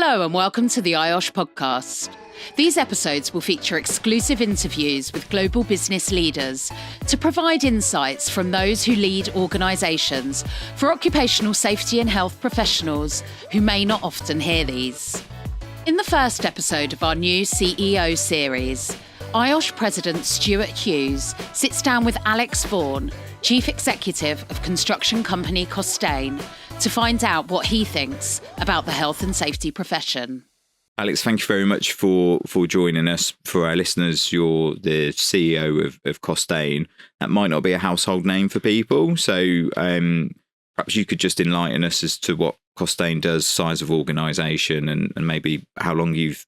Hello and welcome to the IOSH podcast. These episodes will feature exclusive interviews with global business leaders to provide insights from those who lead organisations for occupational safety and health professionals who may not often hear these. In the first episode of our new CEO series, IOSH President Stuart Hughes sits down with Alex Vaughan, Chief Executive of construction company Costain, to find out what he thinks about the health and safety profession. Alex, thank you very much for joining us. For our listeners, you're the CEO of Costain. That might not be a household name for people, so perhaps you could just enlighten us as to what Costain does, size of organisation, and maybe how long you've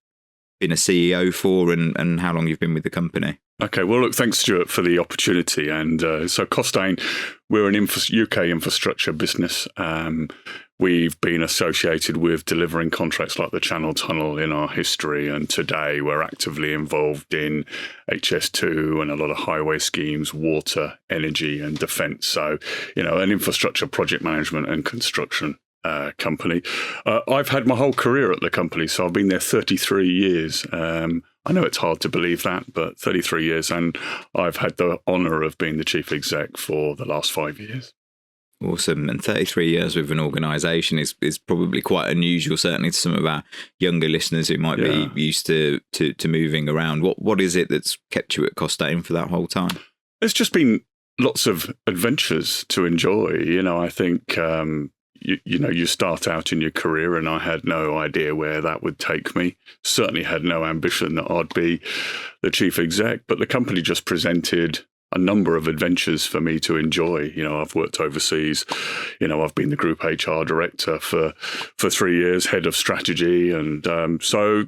been a CEO for and how long you've been with the company. Okay, well, look, thanks, Stuart, for the opportunity. And so Costain, we're an UK infrastructure business. We've been associated with delivering contracts like the Channel Tunnel in our history. And today we're actively involved in HS2 and a lot of highway schemes, water, energy and defence. So, an infrastructure project management and construction company. I've had my whole career at the company, so I've been there 33 years. I know it's hard to believe that, but 33 years, and I've had the honour of being the chief exec for the last 5 years. Awesome. And 33 years with an organisation is probably quite unusual, certainly to some of our younger listeners who might be used to moving around. What is it that's kept you at Costain for that whole time? It's just been lots of adventures to enjoy. I think you start out in your career, and I had no idea where that would take me. Certainly had no ambition that I'd be the chief exec, but the company just presented a number of adventures for me to enjoy. I've worked overseas. I've been the group HR director for 3 years, head of strategy. And so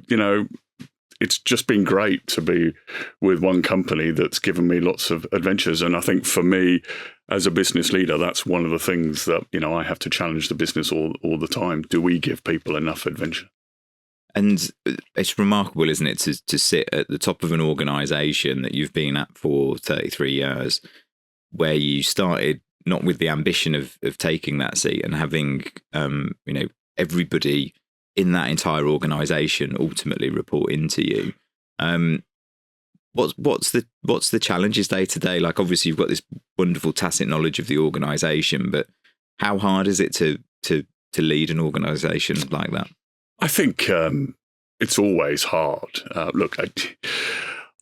it's just been great to be with one company that's given me lots of adventures. And I think for me, as a business leader, that's one of the things that, I have to challenge the business all the time. Do we give people enough adventure? And it's remarkable, isn't it, to sit at the top of an organisation that you've been at for 33 years, where you started not with the ambition of taking that seat and having, everybody in that entire organisation ultimately report into you. What's the challenges day to day? Like, obviously you've got this wonderful tacit knowledge of the organisation, but how hard is it to lead an organisation like that? I think it's always hard. Look,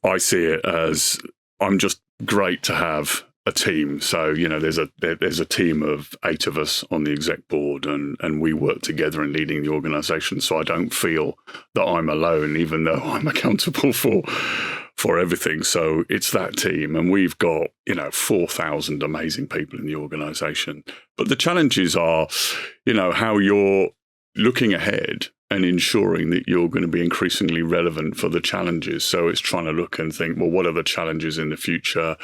I see it as I'm just great to have a team. So, there's a team of 8 of us on the exec board, and we work together in leading the organisation. So I don't feel that I'm alone, even though I'm accountable for everything. So it's that team, and we've got 4,000 amazing people in the organisation. But the challenges are, how you're looking ahead and ensuring that you're going to be increasingly relevant for the challenges. So it's trying to look and think, well, what are the challenges in the future?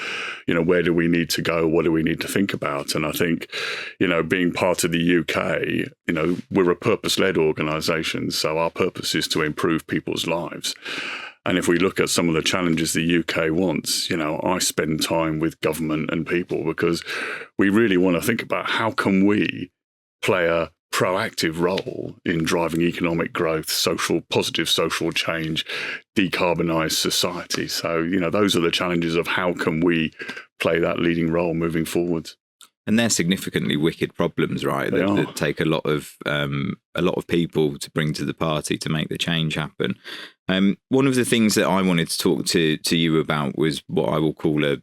Where do we need to go? What do we need to think about? And I think, being part of the UK, we're a purpose-led organisation. So our purpose is to improve people's lives. And if we look at some of the challenges the UK wants, I spend time with government and people because we really want to think about how can we play a proactive role in driving economic growth, positive social change, decarbonise society. So, those are the challenges of how can we play that leading role moving forward. And they're significantly wicked problems, right? That take a lot of people to bring to the party to make the change happen. One of the things that I wanted to talk to you about was what I will call a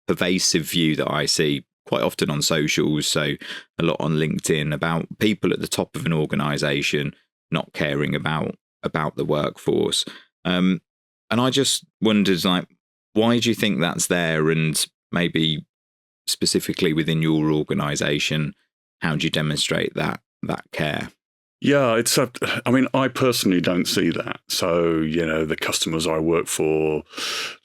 pervasive view that I see quite often on socials, so a lot on LinkedIn, about people at the top of an organisation not caring about the workforce. And I just wondered, why do you think that's there? And maybe specifically within your organisation, how do you demonstrate that care? Yeah, I personally don't see that. So, the customers I work for,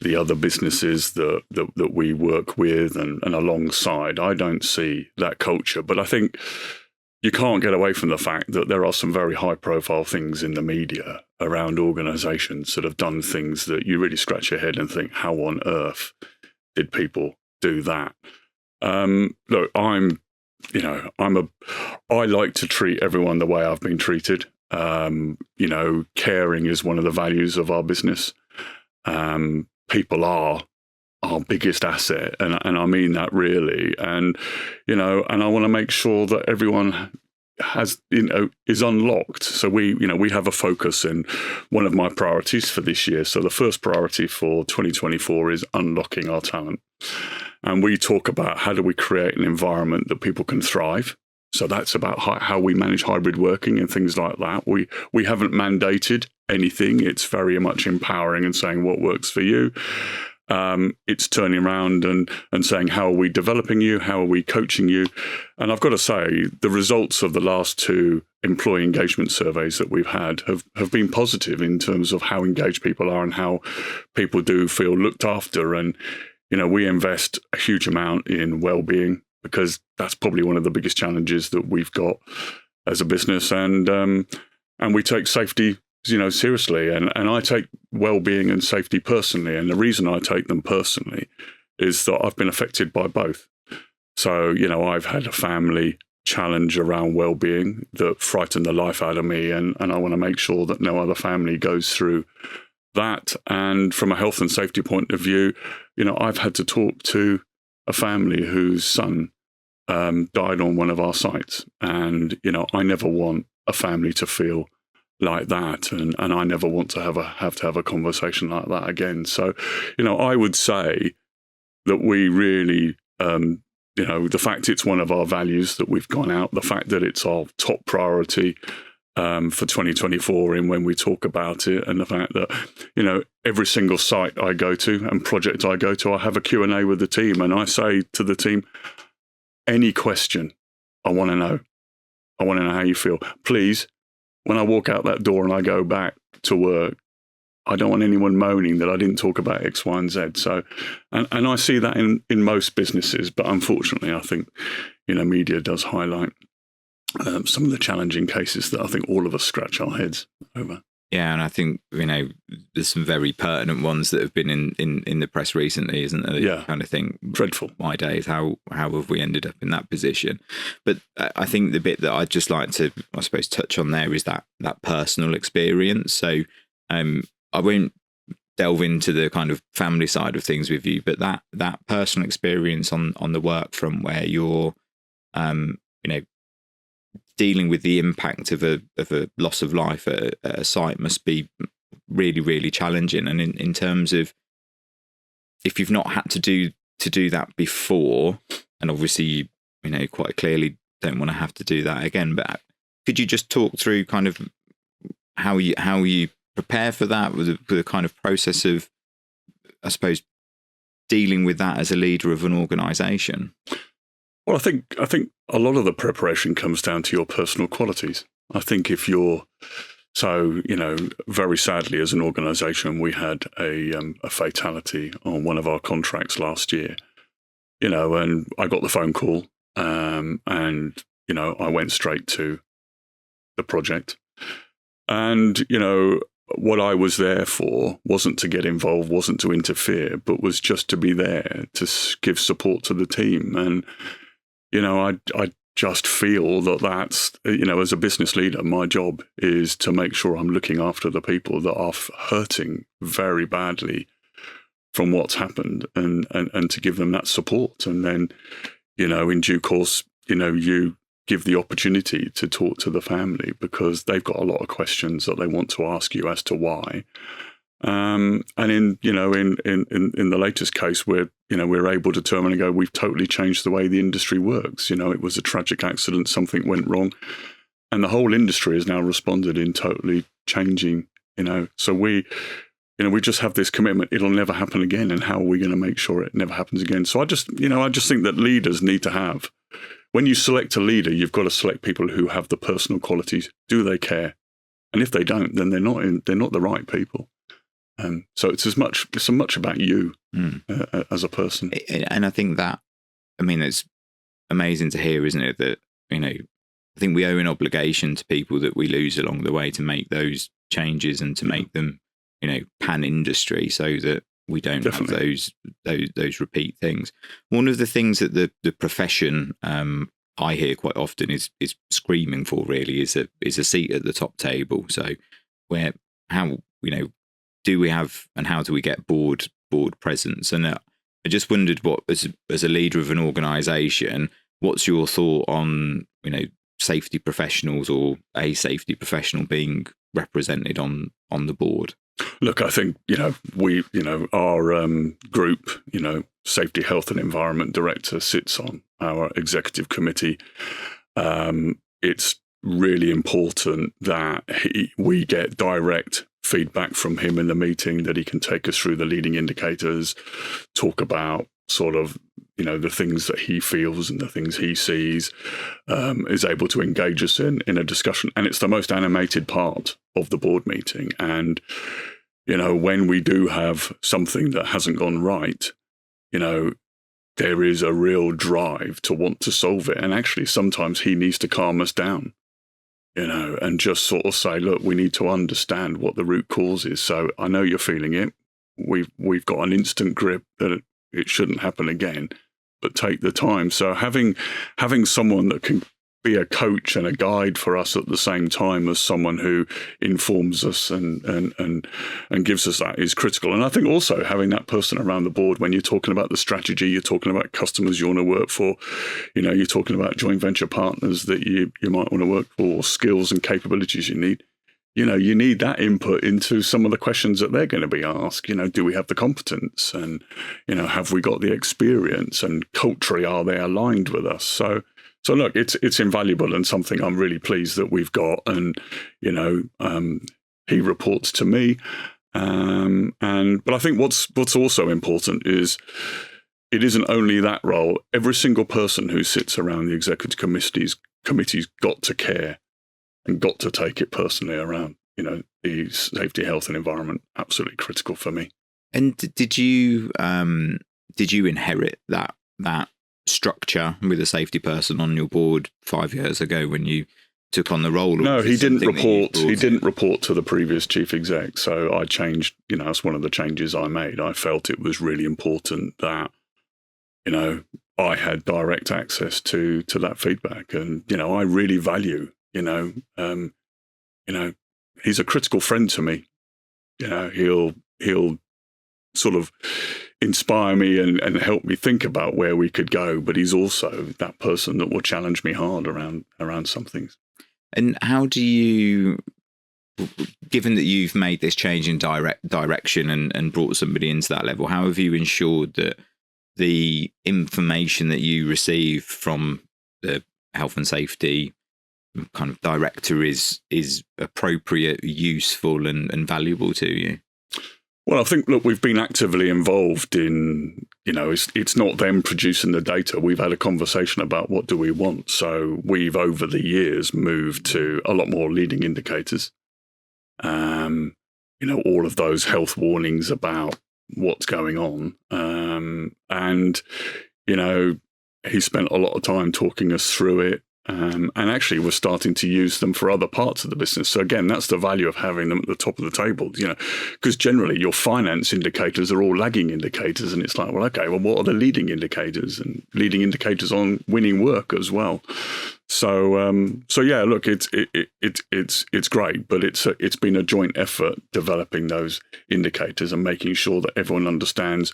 the other businesses that we work with and alongside, I don't see that culture. But I think you can't get away from the fact that there are some very high profile things in the media around organisations that have done things that you really scratch your head and think, how on earth did people do that? Look, I like to treat everyone the way I've been treated. Caring is one of the values of our business. People are our biggest asset, and I mean that really. And and I want to make sure that everyone has is unlocked. So we have a focus in one of my priorities for this year. So the first priority for 2024 is unlocking our talent, and we talk about how do we create an environment that people can thrive. So that's about how we manage hybrid working and things like that. We haven't mandated anything. It's very much empowering and saying what works for you. It's turning around and saying, how are we developing you? How are we coaching you? And I've got to say, the results of the last 2 employee engagement surveys that we've had have been positive in terms of how engaged people are and how people do feel looked after. And, we invest a huge amount in wellbeing, because that's probably one of the biggest challenges that we've got as a business. And we take safety seriously. And I take well-being and safety personally. And the reason I take them personally is that I've been affected by both. So, I've had a family challenge around well-being that frightened the life out of me. And I want to make sure that no other family goes through that. And from a health and safety point of view, I've had to talk to a family whose son died on one of our sites. And, I never want a family to feel like that, and I never want to have to have a conversation like that again. So, I would say that we really, the fact it's one of our values that we've gone out, the fact that it's our top priority for 2024 in when we talk about it, and the fact that, every single site I go to and project I go to, I have a Q&A with the team, and I say to the team, any question, I want to know. I want to know how you feel. Please, when I walk out that door and I go back to work, I don't want anyone moaning that I didn't talk about X, Y, and Z. So, and I see that in most businesses, but unfortunately, I think, media does highlight some of the challenging cases that I think all of us scratch our heads over. Yeah, and I think, there's some very pertinent ones that have been in the press recently, isn't there? Yeah. Kind of thing. Dreadful. My days, how have we ended up in that position? But I think the bit that I'd just like to, I suppose, touch on there is that personal experience. So I won't delve into the kind of family side of things with you, but that personal experience on the work front where you're, dealing with the impact of a loss of life at a site must be really, really challenging. And in terms of, if you've not had to do that before, and obviously you quite clearly don't want to have to do that again, but could you just talk through kind of how you prepare for that, with the kind of process of, I suppose, dealing with that as a leader of an organisation? Well, I think a lot of the preparation comes down to your personal qualities. I think if you're, very sadly as an organisation, we had a fatality on one of our contracts last year, and I got the phone call, and, I went straight to the project. And, what I was there for wasn't to get involved, wasn't to interfere, but was just to be there to give support to the team. And, I just feel that that's, as a business leader, my job is to make sure I'm looking after the people that are hurting very badly from what's happened, and to give them that support. And then, in due course, you give the opportunity to talk to the family, because they've got a lot of questions that they want to ask you as to why. And in the latest case, we're able to determine and go, we've totally changed the way the industry works. It was a tragic accident, something went wrong, and the whole industry has now responded in totally changing. So we just have this commitment. It'll never happen again, and how are we going to make sure it never happens again? So I just think that leaders need to have. When you select a leader, you've got to select people who have the personal qualities. Do they care? And if they don't, then they're not the right people. So it's as much about you as a person. And I think that, it's amazing to hear, isn't it? That, I think we owe an obligation to people that we lose along the way to make those changes and to make them, pan industry, so that we don't Definitely. have those repeat things. One of the things that the profession I hear quite often is screaming for really is a seat at the top table. So how do we have, and how do we get board presence? And I just wondered, what as a leader of an organisation, what's your thought on safety professionals or a safety professional being represented on the board? Look, I think, our group, Safety, Health and Environment Director sits on our executive committee. It's really important that we get direct feedback from him in the meeting, that he can take us through the leading indicators, talk about sort of, the things that he feels and the things he sees, is able to engage us in a discussion. And it's the most animated part of the board meeting. And, when we do have something that hasn't gone right, there is a real drive to want to solve it. And actually, sometimes he needs to calm us down, and just sort of say, look, we need to understand what the root cause is. So I know you're feeling it. We've got an instant grip that it shouldn't happen again, but take the time. So having someone that can be a coach and a guide for us at the same time as someone who informs us and gives us that is critical. And I think also having that person around the board, when you're talking about the strategy, you're talking about customers you want to work for, you're talking about joint venture partners that you might want to work for, skills and capabilities you need. You need that input into some of the questions that they're going to be asked. Do we have the competence, and, have we got the experience, and culturally, are they aligned with us? So look, it's invaluable, and something I'm really pleased that we've got. And, he reports to me. But I think what's also important is it isn't only that role. Every single person who sits around the executive committee's got to care and got to take it personally around, the safety, health and environment. Absolutely critical for me. And did you inherit that structure with a safety person on your board 5 years ago when you took on the role? No, he didn't report. He didn't report to the previous chief exec. So I changed, that's one of the changes I made. I felt it was really important that, I had direct access to that feedback. And, I really value, he's a critical friend to me. He'll sort of inspire me and help me think about where we could go. But he's also that person that will challenge me hard around some things. And how do you, given that you've made this change in direction and brought somebody into that level, how have you ensured that the information that you receive from the health and safety kind of director is appropriate, useful and valuable to you? Well, I think, look, we've been actively involved in, it's not them producing the data. We've had a conversation about what do we want. So we've, over the years, moved to a lot more leading indicators. All of those health warnings about what's going on. And he spent a lot of time talking us through it. And actually we're starting to use them for other parts of the business. So again, that's the value of having them at the top of the table, because generally your finance indicators are all lagging indicators. And it's like, well, okay, well, what are the leading indicators, and leading indicators on winning work as well? So yeah, look, it's great, but it's been a joint effort developing those indicators and making sure that everyone understands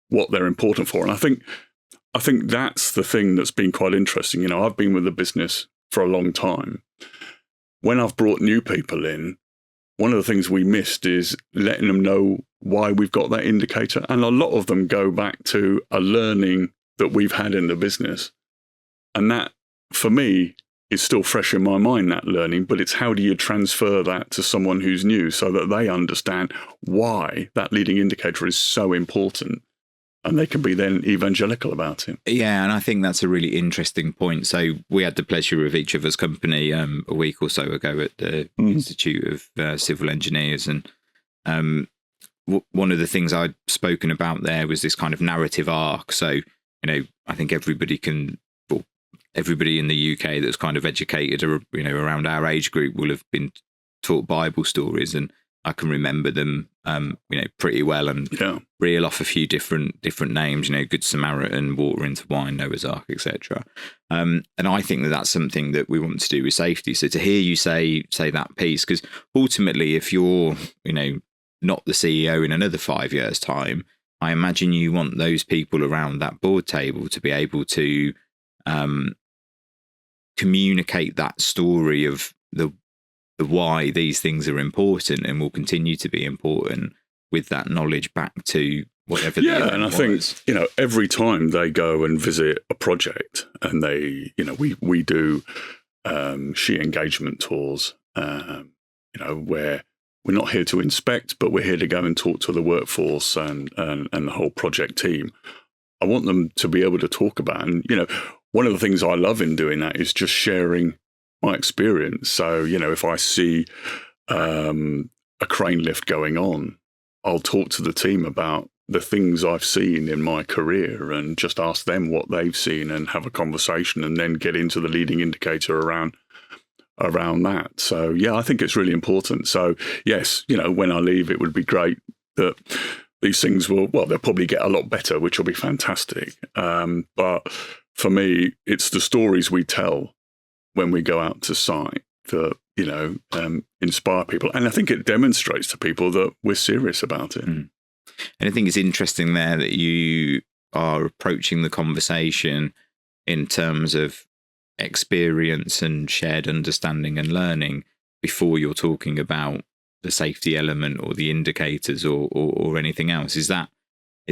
what they're important for. And I think that's the thing that's been quite interesting. I've been with the business for a long time. When I've brought new people in, one of the things we missed is letting them know why we've got that indicator. And a lot of them go back to a learning that we've had in the business. And that, for me, is still fresh in my mind, that learning, but it's how do you transfer that to someone who's new so that they understand why that leading indicator is so important. And they can be then evangelical about it. Yeah, and I think that's a really interesting point. So we had the pleasure of each other's company a week or so ago at the Institute of Civil Engineers. And one of the things I'd spoken about there was this kind of narrative arc. So, I think everybody in the UK that's kind of educated, around our age group will have been taught Bible stories. And can remember them, pretty well, and reel off a few different names. Good Samaritan, Water into Wine, Noah's Ark, etc. And I think that that's something that we want to do with safety. So to hear you say that piece, because ultimately, if you're not the CEO in another 5 years' time, I imagine you want those people around that board table to be able to communicate that story of the why these things are important and will continue to be important, with that knowledge back to whatever the event and I was. think every time they go and visit a project, and they we do she engagement tours, where we're not here to inspect, but we're here to go and talk to the workforce and the whole project team. I want them to be able to talk about, and one of the things I love in doing that is just sharing my experience. So, if I see a crane lift going on, I'll talk to the team about the things I've seen in my career and just ask them what they've seen and have a conversation, and then get into the leading indicator around that. So, yeah, I think it's really important. So, yes, when I leave, it would be great that these things they'll probably get a lot better, which will be fantastic. But for me, it's the stories we tell when we go out to site that, inspire people. And I think it demonstrates to people that we're serious about it. And I think it's interesting there that you are approaching the conversation in terms of experience and shared understanding and learning before you're talking about the safety element or the indicators or anything else. Is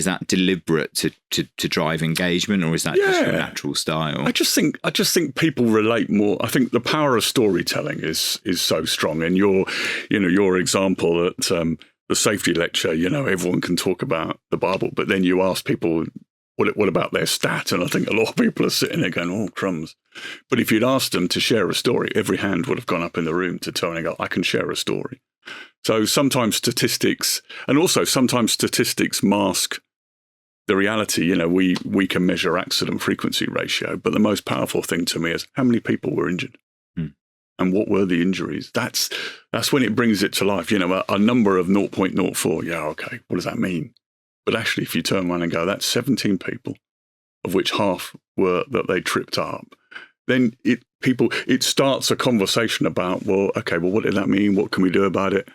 that deliberate to drive engagement, or is that just your natural style? I just think people relate more. I think the power of storytelling is so strong. And your example at the safety lecture, everyone can talk about the Bible, but then you ask people, what about their stat? And I think a lot of people are sitting there going, oh, crumbs. But if you'd asked them to share a story, every hand would have gone up in the room to turn and go, I can share a story. So sometimes statistics mask the reality. We can measure accident frequency ratio, but the most powerful thing to me is how many people were injured and what were the injuries. That's when it brings it to life. A number of 0.04. Yeah, okay. What does that mean? But actually, if you turn around and go, that's 17 people, of which half were that they tripped up, then it starts a conversation about, what did that mean? What can we do about it?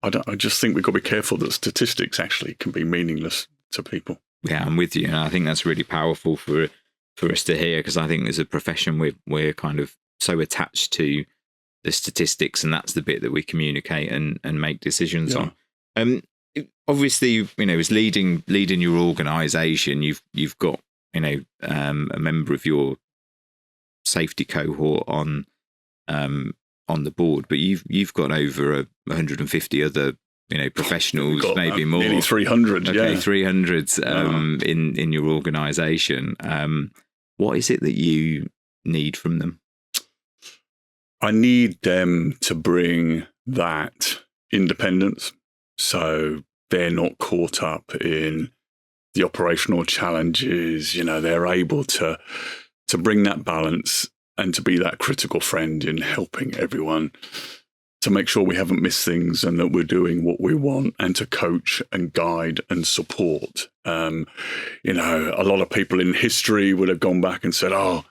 I just think we've got to be careful that statistics actually can be meaningless to people. Yeah, I'm with you. And I think that's really powerful for us to hear, because I think as a profession, we're kind of so attached to the statistics, and that's the bit that we communicate and make decisions on. Obviously, as leading your organisation, you've got a member of your safety cohort on the board, but you've got over 150 other professionals, maybe more, nearly 300. Okay, 300 in your organisation. What is it that you need from them? I need them to bring that independence, so they're not caught up in the operational challenges. They're able to bring that balance and to be that critical friend in helping everyone to make sure we haven't missed things and that we're doing what we want, and to coach and guide and support. A lot of people in history would have gone back and said, oh,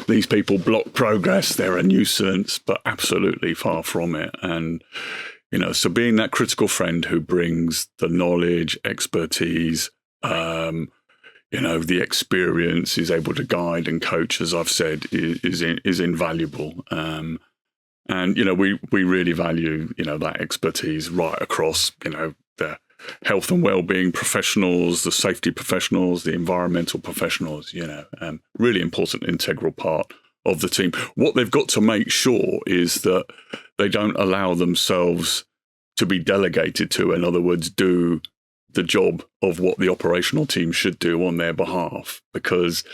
these people block progress, they're a nuisance, but absolutely far from it. And, so being that critical friend who brings the knowledge, expertise, the experience, is able to guide and coach, as I've said, is invaluable. And, we really value, that expertise right across, the health and wellbeing professionals, the safety professionals, the environmental professionals, really important, integral part of the team. What they've got to make sure is that they don't allow themselves to be delegated to, in other words, do the job of what the operational team should do on their behalf, because,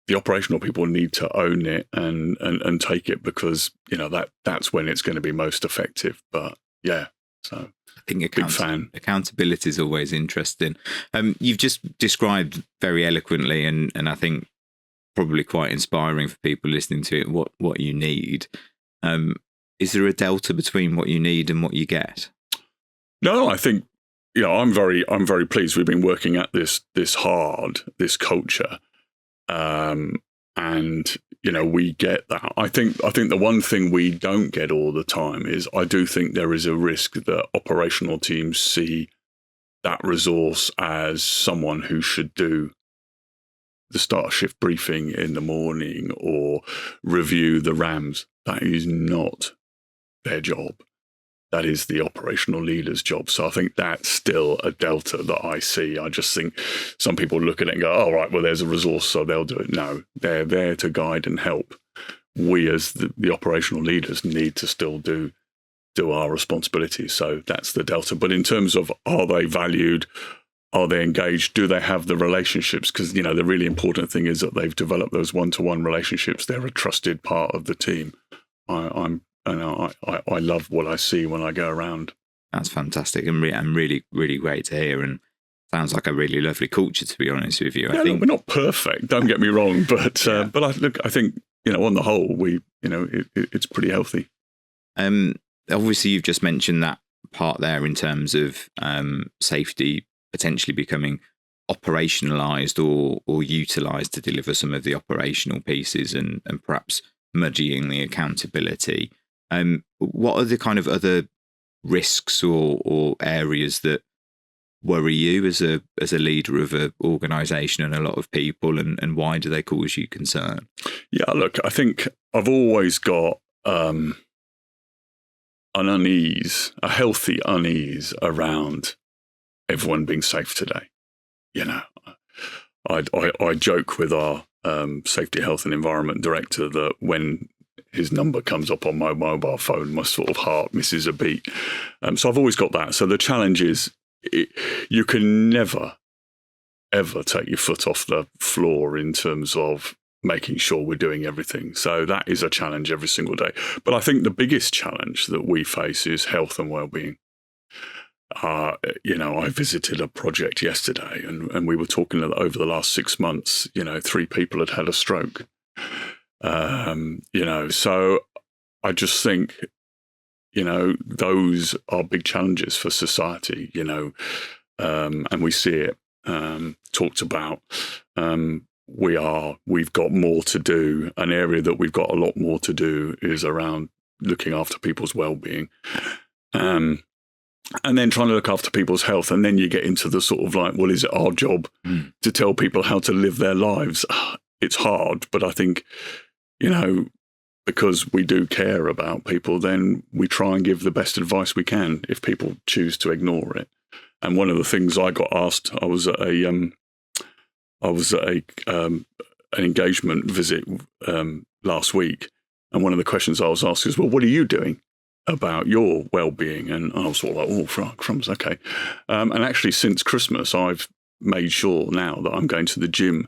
the operational people need to own it and take it, because, that's when it's going to be most effective. But yeah, so I think accountability is always interesting. You've just described very eloquently, and I think probably quite inspiring for people listening to it, what you need. Is there a delta between what you need and what you get? No, I think, I'm very pleased. We've been working at this hard, this culture, and we get that. I think the one thing we don't get all the time is I do think there is a risk that operational teams see that resource as someone who should do the start shift briefing in the morning or review the RAMs. That is not their job. That is the operational leader's job. So I think that's still a delta that I see. I just think some people look at it and go, oh, right, well, there's a resource, so they'll do it. No, they're there to guide and help. We as the operational leaders need to still do our responsibilities. So that's the delta. But in terms of, are they valued? Are they engaged? Do they have the relationships? Because, the really important thing is that they've developed those one-to-one relationships. They're a trusted part of the team. I love what I see when I go around. That's fantastic and really, really great to hear. And sounds like a really lovely culture, to be honest with you. I think we're not perfect. Don't get me wrong, but yeah. I think on the whole, it's pretty healthy. Obviously, you've just mentioned that part there in terms of safety potentially becoming operationalized or utilized to deliver some of the operational pieces and perhaps muddying the accountability. What are the kind of other risks or areas that worry you as a leader of an organisation and a lot of people, and why do they cause you concern? Yeah, look, I think I've always got an unease, a healthy unease around everyone being safe today. I joke with our safety, health and environment director that when his number comes up on my mobile phone, my sort of heart misses a beat. So I've always got that. So the challenge is you can never, ever take your foot off the floor in terms of making sure we're doing everything. So that is a challenge every single day. But I think the biggest challenge that we face is health and well-being. I visited a project yesterday and we were talking that over the last 6 months, 3 people had a stroke. So I just think, those are big challenges for society, and we see it talked about. We've got more to do. An area that we've got a lot more to do is around looking after people's well-being. And then trying to look after people's health. And then you get into the sort of like, well, is it our job to tell people how to live their lives? It's hard, but I think, because we do care about people, then we try and give the best advice we can if people choose to ignore it. And one of the things I got asked, I was at an engagement visit last week. And one of the questions I was asked is, well, what are you doing about your well-being? And I was sort of like, oh, crumbs, okay. And actually, since Christmas, I've made sure now that I'm going to the gym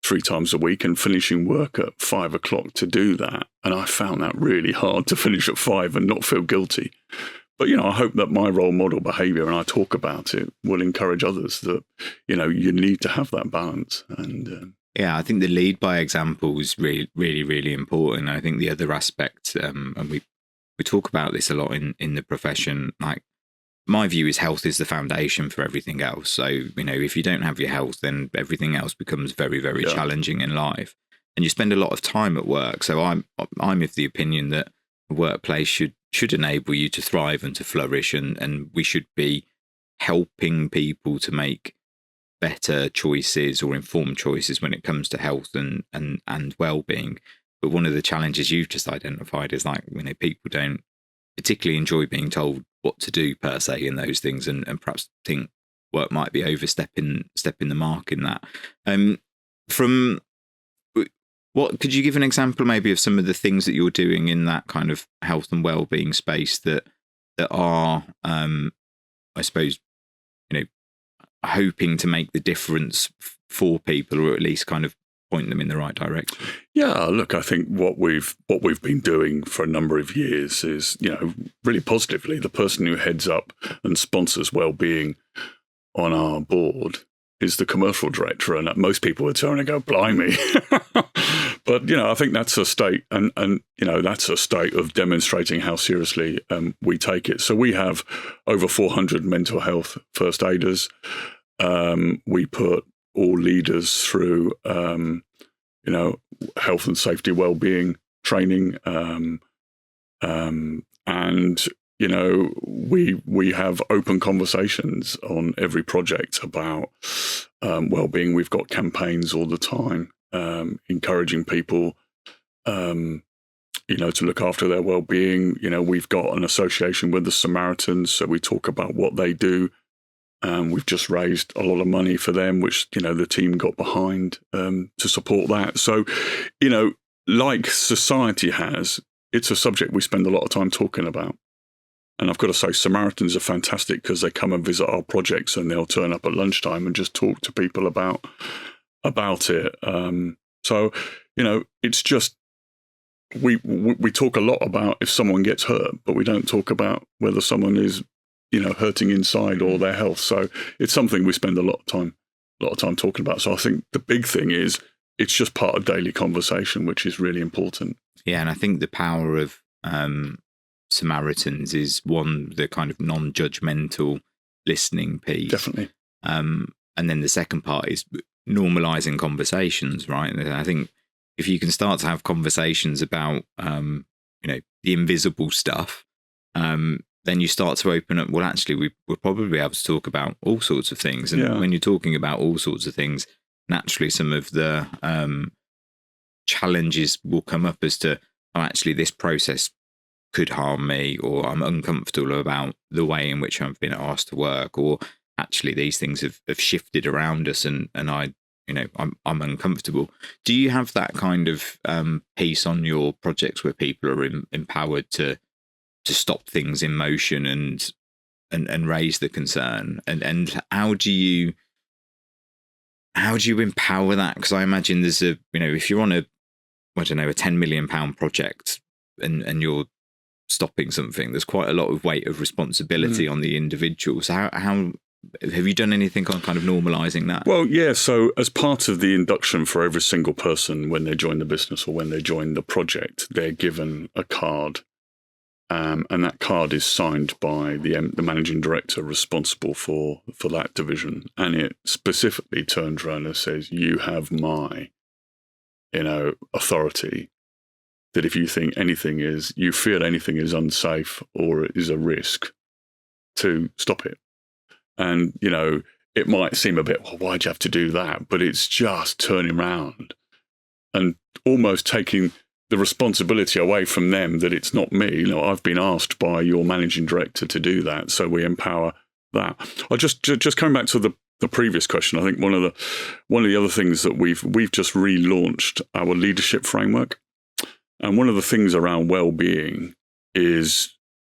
3 times a week and finishing work at 5 o'clock to do that. And I found that really hard to finish at 5 and not feel guilty. But, I hope that my role model behaviour, and I talk about it, will encourage others that, you need to have that balance. And yeah, I think the lead by example is really, really, really important. I think the other aspect, and we talk about this a lot in the profession, like my view is health is the foundation for everything else. So, if you don't have your health, then everything else becomes very, very challenging in life. And you spend a lot of time at work. So I'm of the opinion that a workplace should enable you to thrive and to flourish. And we should be helping people to make better choices or informed choices when it comes to health and well-being. But one of the challenges you've just identified is like, people don't particularly enjoy being told what to do per se in those things, and perhaps think work might be overstepping the mark in that. What could you give an example maybe of some of the things that you're doing in that kind of health and well-being space that are, I suppose, hoping to make the difference for people, or at least kind of point them in the right direction? Yeah, look, I think what we've been doing for a number of years is, really positively, the person who heads up and sponsors well-being on our board is the commercial director. And most people would turn and go, blimey. But, I think that's a state, and that's a state of demonstrating how seriously we take it. So we have over 400 mental health first aiders. We put all leaders through, health and safety wellbeing training. And, we have open conversations on every project about wellbeing. We've got campaigns all the time. Encouraging people, to look after their well-being. We've got an association with the Samaritans, so we talk about what they do. We've just raised a lot of money for them, which, the team got behind to support that. So, like society has, it's a subject we spend a lot of time talking about. And I've got to say, Samaritans are fantastic because they come and visit our projects and they'll turn up at lunchtime and just talk to people about it. So, it's just, we talk a lot about if someone gets hurt, but we don't talk about whether someone is, hurting inside or their health. So it's something we spend a lot of time talking about. So I think the big thing is it's just part of daily conversation, which is really important. Yeah. And I think the power of Samaritans is one, the kind of non-judgmental listening piece. Definitely. And then the second part is normalizing conversations, right? And I think if you can start to have conversations about, the invisible stuff, then you start to open up, well, actually, we'll probably be able to talk about all sorts of things. And when you're talking about all sorts of things, naturally, some of the challenges will come up as to, oh, actually, this process could harm me, or I'm uncomfortable about the way in which I've been asked to work, or actually these things have shifted around us and I'm uncomfortable. Do you have that kind of piece on your projects where people are empowered to stop things in motion and raise the concern? And how do you empower that? Because I imagine there's if you're on a £10 million project and you're stopping something, there's quite a lot of weight of responsibility on the individual. So how have you done anything on kind of normalizing that? Well, yeah. So as part of the induction for every single person when they join the business or when they join the project, they're given a card. And that card is signed by the managing director responsible for that division. And it specifically turns around and says, you have my, authority, that if you think you feel anything is unsafe or is a risk, to stop it. And, it might seem a bit, well, why'd you have to do that? But it's just turning around and almost taking the responsibility away from them, that it's not me. I've been asked by your managing director to do that. So we empower that. I just coming back to the previous question, I think one of the other things that we've just relaunched our leadership framework. And one of the things around well-being is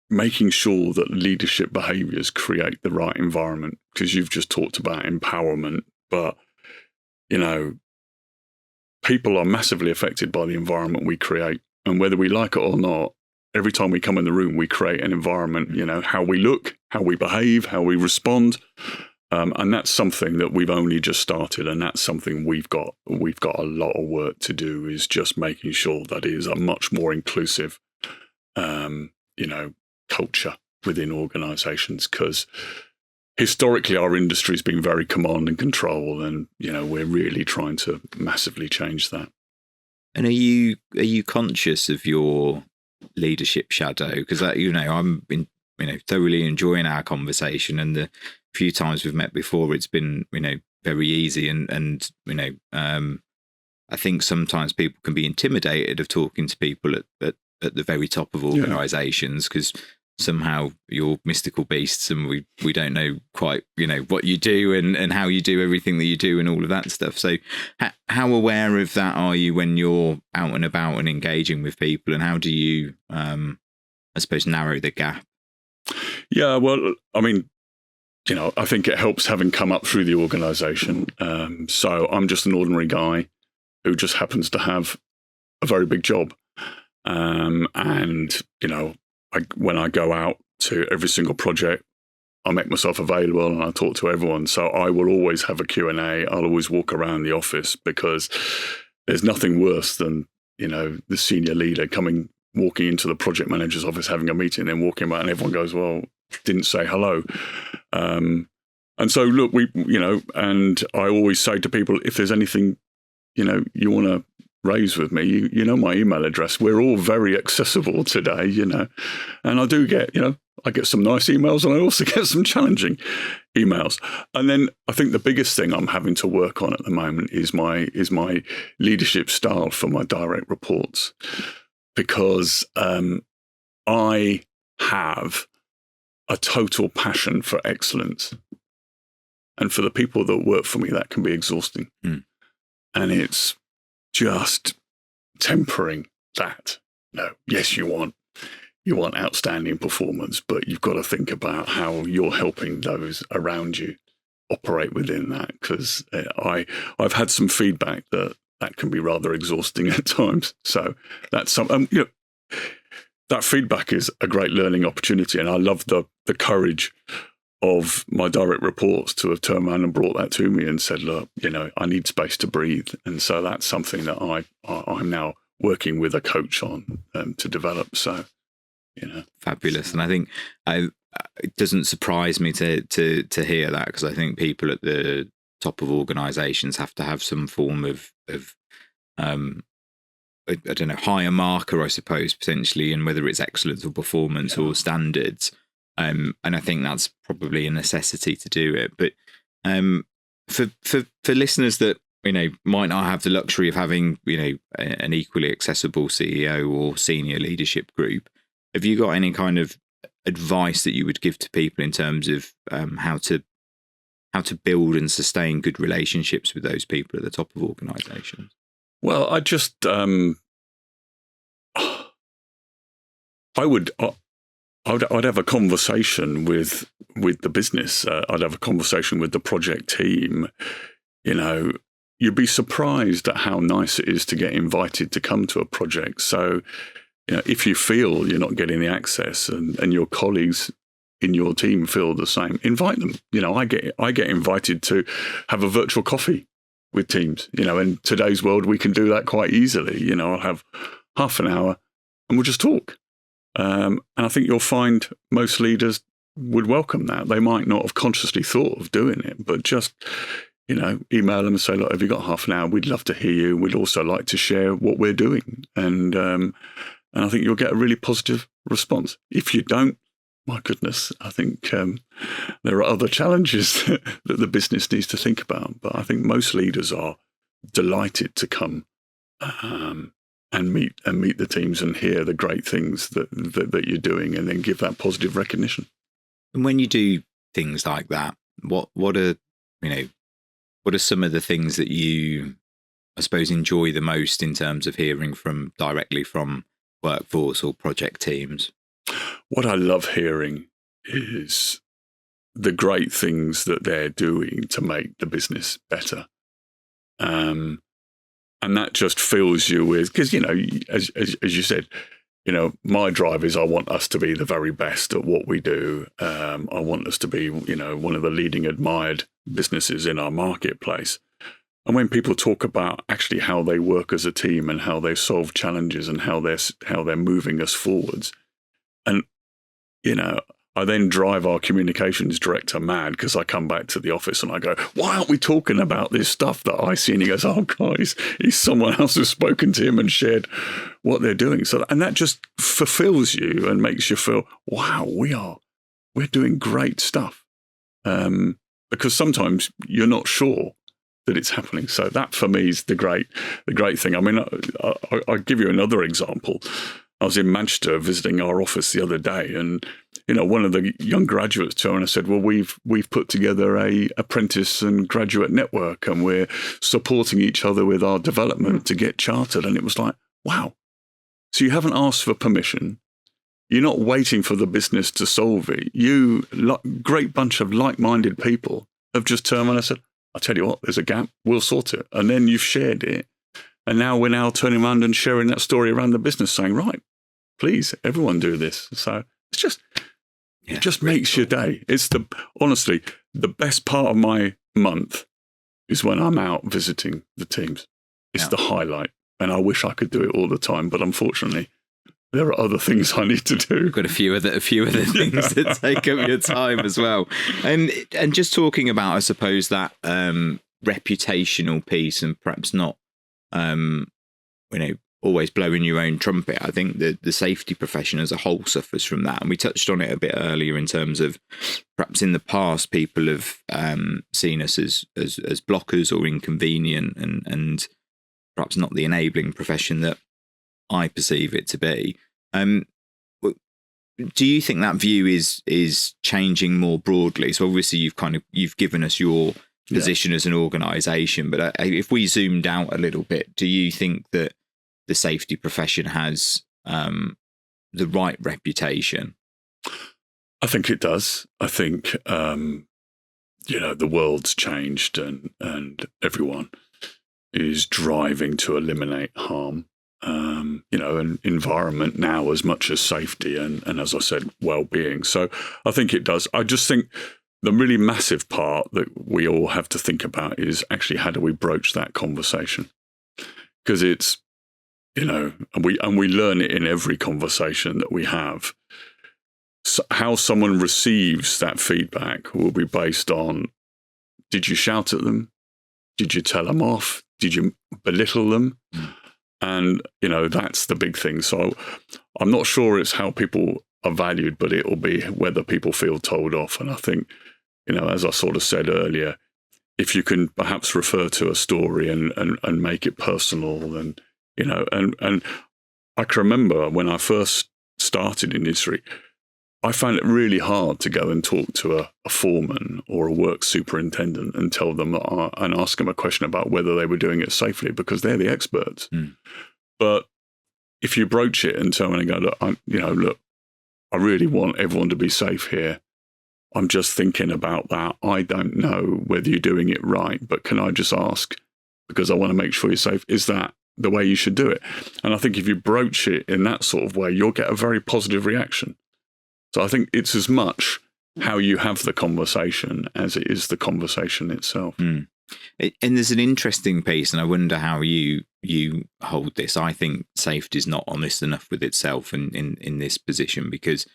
making sure that leadership behaviours create the right environment, because you've just talked about empowerment, but, people are massively affected by the environment we create. And whether we like it or not, every time we come in the room, we create an environment, how we look, how we behave, how we respond. And that's something that we've only just started. And that's something we've got a lot of work to do, is just making sure that it is a much more inclusive, culture within organizations. Because historically, our industry's been very command and control, and we're really trying to massively change that. And are you conscious of your leadership shadow? Because I'm thoroughly enjoying our conversation, and the few times we've met before, it's been very easy, and I think sometimes people can be intimidated of talking to people at the very top of organisations, because somehow you're mystical beasts and we don't know quite what you do and how you do everything that you do and all of that stuff. So how aware of that are you when you're out and about and engaging with people, and how do you I suppose narrow the gap? Yeah, well, I mean, I think it helps having come up through the organisation. So I'm just an ordinary guy who just happens to have a very big job. And, when I go out to every single project, I make myself available and I talk to everyone. So I will always have a Q&A. I'll always walk around the office, because there's nothing worse than, the senior leader walking into the project manager's office, having a meeting, and then walking out, and everyone goes, well, didn't say hello. And so, look, and I always say to people, if there's anything, you want to raise with me, you know my email address. We're all very accessible today, and I do get, I get some nice emails, and I also get some challenging emails. And then I think the biggest thing I'm having to work on at the moment is my leadership style for my direct reports, because I have a total passion for excellence. And for the people that work for me, that can be exhausting. And it's just tempering that. No, yes, you want outstanding performance, but you've got to think about how you're helping those around you operate within that. Because I've had some feedback that can be rather exhausting at times. So that's that feedback is a great learning opportunity, and I love the courage of my direct reports to have turned around and brought that to me and said, look, I need space to breathe. And so that's something that I'm now working with a coach on to develop. So, Fabulous. And I think it doesn't surprise me to hear that, because I think people at the top of organisations have to have some form of I don't know, higher marker, I suppose, potentially, and whether it's excellence or performance or standards. And I think that's probably a necessity to do it. But for listeners that might not have the luxury of having an equally accessible CEO or senior leadership group, have you got any kind of advice that you would give to people in terms of how to build and sustain good relationships with those people at the top of organisations? Well, I just I'd have a conversation with the business. I'd have a conversation with the project team. You'd be surprised at how nice it is to get invited to come to a project. So, if you feel you're not getting the access and your colleagues in your team feel the same, invite them. I get invited to have a virtual coffee with teams. In today's world, we can do that quite easily. I'll have half an hour and we'll just talk. And I think you'll find most leaders would welcome that. They might not have consciously thought of doing it, but just, email them and say, look, have you got half an hour? We'd love to hear you. We'd also like to share what we're doing. And I think you'll get a really positive response. If you don't, my goodness, I think there are other challenges that the business needs to think about. But I think most leaders are delighted to come and meet the teams and hear the great things that you're doing, and then give that positive recognition. And when you do things like that, what are some of the things that you, I suppose, enjoy the most in terms of hearing directly from workforce or project teams? What I love hearing is the great things that they're doing to make the business better. And that just fills you with, because, as you said, my drive is I want us to be the very best at what we do. I want us to be, one of the leading admired businesses in our marketplace. And when people talk about actually how they work as a team and how they solve challenges and how they're moving us forwards, and I then drive our communications director mad, because I come back to the office and I go, why aren't we talking about this stuff that I see? And he goes, oh, guys, he's someone else who's spoken to him and shared what they're doing. So, and that just fulfills you and makes you feel, wow, we're doing great stuff. Because sometimes you're not sure that it's happening. So that for me is the great thing. I mean, I'll give you another example. I was in Manchester visiting our office the other day, and one of the young graduates turned and I said, well, we've put together a apprentice and graduate network, and we're supporting each other with our development to get chartered. And it was like, wow. So you haven't asked for permission. You're not waiting for the business to solve it. Great bunch of like-minded people have just turned and I said, I'll tell you what, there's a gap, we'll sort it. And then you've shared it. And now we're turning around and sharing that story around the business, saying, right, please, everyone do this. So it's just, it just makes your day. It's honestly, the best part of my month is when I'm out visiting the teams. It's the highlight. And I wish I could do it all the time, but unfortunately, there are other things I need to do. Got a few other things that take up your time as well. And just talking about, I suppose, that reputational piece, and perhaps not, always blowing your own trumpet. I think the safety profession as a whole suffers from that. And we touched on it a bit earlier in terms of perhaps in the past, people have seen us as blockers or inconvenient and perhaps not the enabling profession that I perceive it to be. Do you think that view is changing more broadly? So obviously you've given us your position as an organisation, but if we zoomed out a little bit, do you think that the safety profession has the right reputation? I think it does. I think the world's changed, and everyone is driving to eliminate harm. And environment now as much as safety and as I said, well-being. So I think it does. I just think the really massive part that we all have to think about is actually how do we broach that conversation? Because it's, and we learn it in every conversation that we have. So how someone receives that feedback will be based on, did you shout at them? Did you tell them off? Did you belittle them? And, that's the big thing. So I'm not sure it's how people are valued, but it will be whether people feel told off. And I think, as I sort of said earlier, if you can perhaps refer to a story and make it personal and I can remember when I first started in industry, I found it really hard to go and talk to a foreman or a work superintendent and tell them and ask them a question about whether they were doing it safely, because they're the experts. But if you broach it and tell them and go, look, I really want everyone to be safe here. I'm just thinking about that. I don't know whether you're doing it right, but can I just ask, because I want to make sure you're safe, is that the way you should do it? And I think if you broach it in that sort of way, you'll get a very positive reaction. So I think it's as much how you have the conversation as it is the conversation itself. And there's an interesting piece, and I wonder how you hold this. I think safety is not honest enough with itself in this position, because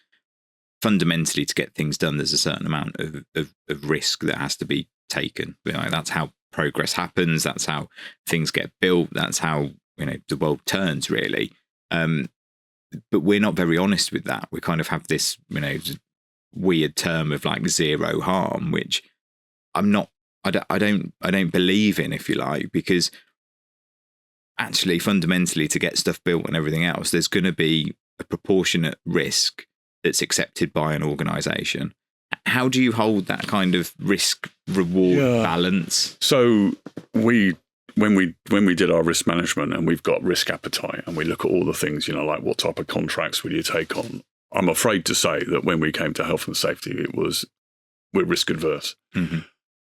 fundamentally to get things done, there's a certain amount of risk that has to be taken. That's how progress happens. That's how things get built. That's how the world turns, really. But we're not very honest with that. We kind of have this, weird term of like zero harm, which I don't believe in, if you like, because actually fundamentally to get stuff built and everything else, there's going to be a proportionate risk that's accepted by an organisation. How do you hold that kind of risk reward balance? So when we did our risk management, and we've got risk appetite, and we look at all the things, like what type of contracts will you take on? I'm afraid to say that when we came to health and safety, we're risk adverse. Mm-hmm.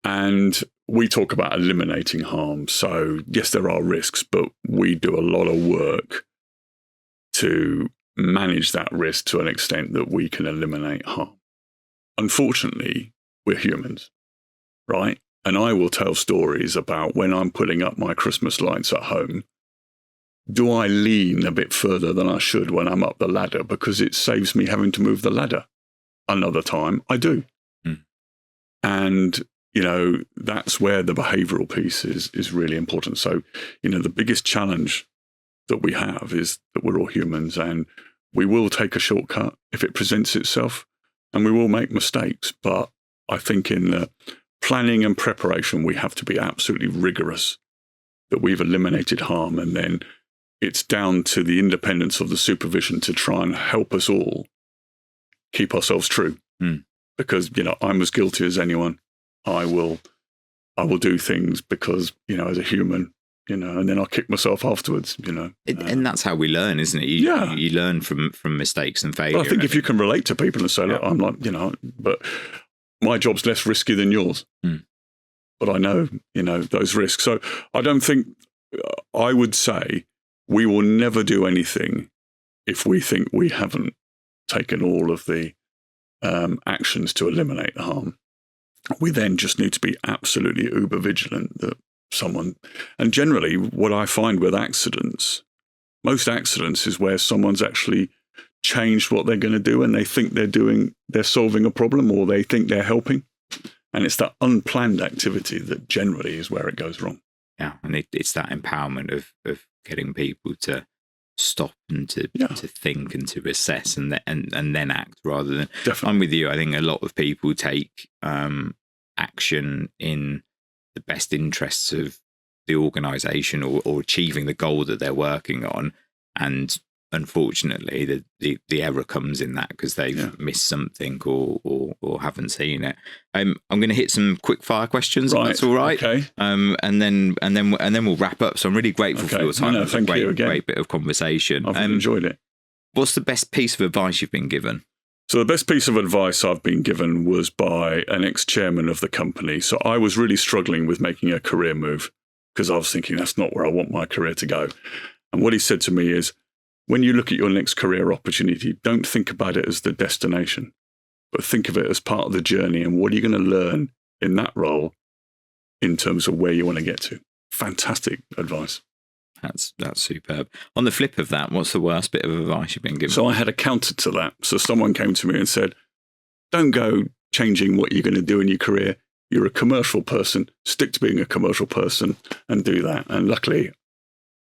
And we talk about eliminating harm. So yes, there are risks, but we do a lot of work to manage that risk to an extent that we can eliminate harm. Unfortunately, we're humans, right? And I will tell stories about when I'm putting up my Christmas lights at home. Do I lean a bit further than I should when I'm up the ladder because it saves me having to move the ladder? Another time, I do. And, that's where the behavioural piece is really important. So, the biggest challenge that we have is that we're all humans, and we will take a shortcut if it presents itself, and we will make mistakes. But I think in the planning and preparation, we have to be absolutely rigorous that we've eliminated harm, and then it's down to the independence of the supervision to try and help us all keep ourselves true. Because, I'm as guilty as anyone. I will do things because, as a human, and then I'll kick myself afterwards, and that's how we learn, isn't it? You learn from mistakes and failure. But I think if you can relate to people and say, look, I'm like, but my job's less risky than yours. But I know, those risks. So I don't think, I would say we will never do anything if we think we haven't taken all of the actions to eliminate the harm. We then just need to be absolutely uber vigilant that someone. And generally, what I find with accidents, most accidents is where someone's actually changed what they're going to do and they think they're solving a problem or they think they're helping. And it's that unplanned activity that generally is where it goes wrong. Yeah, and it's that empowerment of getting people to stop and to think and to assess and then act rather than. Definitely. I'm with you. I think a lot of people take action in the best interests of the organisation or achieving the goal that they're working on, and unfortunately the error comes in that because they've missed something or haven't seen it. I'm going to hit some quick fire questions, if that's all right. Okay. And then we'll wrap up. So I'm really grateful for your time. Thank you again. Great bit of conversation. I've enjoyed it. What's the best piece of advice you've been given? So the best piece of advice I've been given was by an ex-chairman of the company. So I was really struggling with making a career move because I was thinking that's not where I want my career to go. And what he said to me is, when you look at your next career opportunity, don't think about it as the destination, but think of it as part of the journey and what are you going to learn in that role in terms of where you want to get to. Fantastic advice. That's superb. On the flip of that, what's the worst bit of advice you've been given? So I had a counter to that. So someone came to me and said, don't go changing what you're going to do in your career. You're a commercial person. Stick to being a commercial person and do that. And luckily,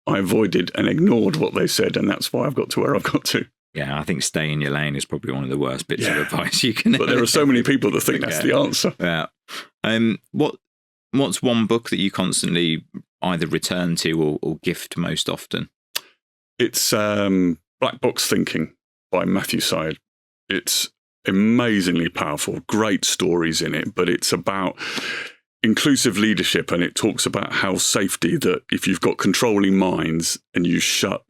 I avoided and ignored what they said, and that's why I've got to where I've got to. Yeah, I think stay in your lane is probably one of the worst bits of advice you can. But there are so many people that think that's the answer. Yeah. What's one book that you constantly either return to or gift most often? It's Black Box Thinking by Matthew Syed. It's amazingly powerful, great stories in it, but it's about inclusive leadership, and it talks about how safety, that if you've got controlling minds and you shut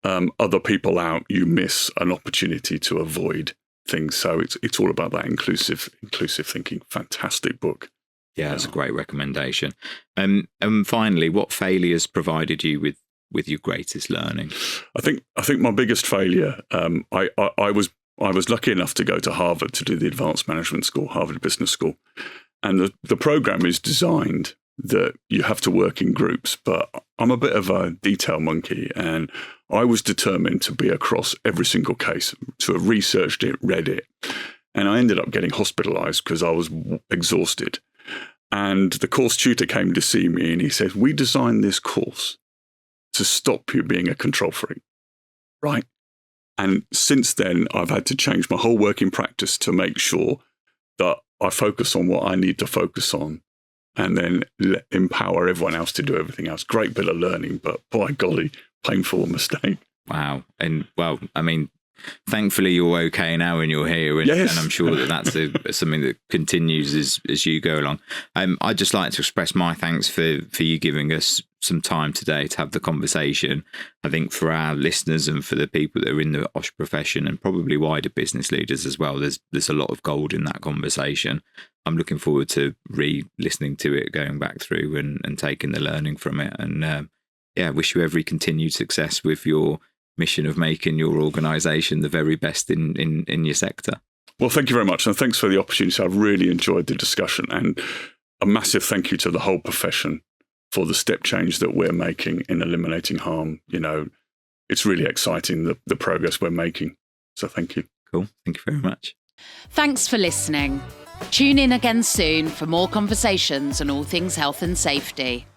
other people out, you miss an opportunity to avoid things. So it's all about that inclusive thinking. Fantastic book. Yeah, that's a great recommendation. And finally, what failures provided you with your greatest learning? I think my biggest failure, I was lucky enough to go to Harvard to do the Advanced Management School, Harvard Business School. And the program is designed that you have to work in groups, but I'm a bit of a detail monkey, and I was determined to be across every single case, to have researched it, read it. And I ended up getting hospitalized because I was exhausted. And the course tutor came to see me and he said, we designed this course to stop you being a control freak, right? And since then, I've had to change my whole working practice to make sure that I focus on what I need to focus on and then empower everyone else to do everything else. Great bit of learning, but by golly, painful mistake. Wow. And well, I mean, thankfully you're okay now and you're here, and, yes. And I'm sure that's something that continues as you go along. I'd just like to express my thanks for you giving us some time today to have the conversation. I think for our listeners and for the people that are in the OSH profession and probably wider business leaders as well, there's a lot of gold in that conversation. I'm looking forward to re-listening to it, going back through and taking the learning from it. And wish you every continued success with your mission of making your organisation the very best in your sector. Well, thank you very much. And thanks for the opportunity. I've really enjoyed the discussion, and a massive thank you to the whole profession for the step change that we're making in eliminating harm. You know, it's really exciting, the progress we're making. So thank you. Cool. Thank you very much. Thanks for listening. Tune in again soon for more conversations on all things health and safety.